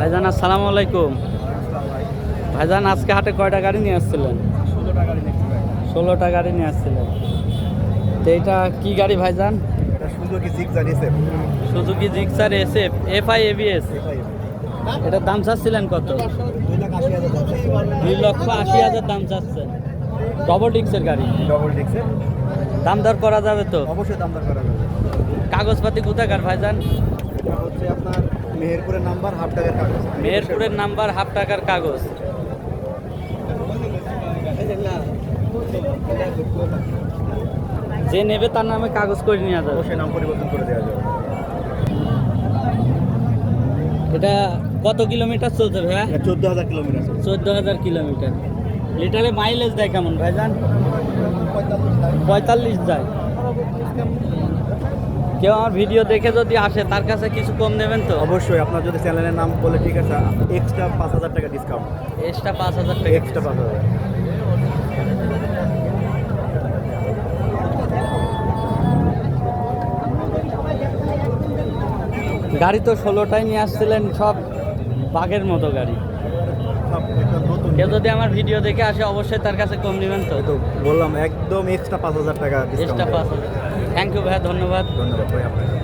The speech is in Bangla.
ভাইজান আসসালামু আলাইকুম। ভাইজান আজকে হাটে কয়টা গাড়ি নিয়ে আসছিলেন? 16টা গাড়ি নিয়ে আসছিলেন। তো এটা কি গাড়ি ভাইজান? Suzuki Gixxer SF. Suzuki Gixxer SF FI ABS. এটার দাম চাচ্ছিলেন কত? 2,80,000 দাম চাচ্ছেন। ডবল ডিক্সের গাড়ি, ডবল ডিক্সের। দাম দর করা যাবে তো? অবশ্যই দাম দর করা যাবে। কাগজপাতি কোথাকার ভাইজান? এটা হচ্ছে আপনার মেহেরপুরের নাম্বার, হাফ টাকার কাগজ। মেহেরপুরের নাম্বার, হাফ টাকার কাগজ। যে নেবে তার নামে কাগজ করে নিয়ে যাবে। অবশ্যই নাম পরিবর্তন করে দেওয়া যাবে। এটা কত কিলোমিটার চলছে ভাইয়া? 14,000 কিলোমিটার। 14,000 কিলোমিটার। লিটারে মাইলেজ দেয় কেমন ভাইজান? 45 যায়। কেউ আমার ভিডিও দেখে যদি আসে তার কাছে কিছু কম নেবেন তো? অবশ্যই আপনার যদি চ্যানেলের নাম বলে ঠিক আছে, এক্সট্রা 5,000 টাকা ডিসকাউন্ট। এক্সট্রা 5,000 টাকা। এক্সট্রা 5,000। গাড়ি তো 16টাই নিয়ে আসছিলেন, সব বাঘের মতো গাড়ি। সব একদম নতুন। কেউ যদি আমার ভিডিও দেখে আসে অবশ্যই তার কাছে কম নেবেন তো? তো বললাম একদম এক্সট্রা 5,000 টাকা এক্সট্রা ডিসকাউন্ট। 5,000। থ্যাংক ইউ ভাইয়া, ধন্যবাদ। ধন্যবাদ ভাই আপনাকে।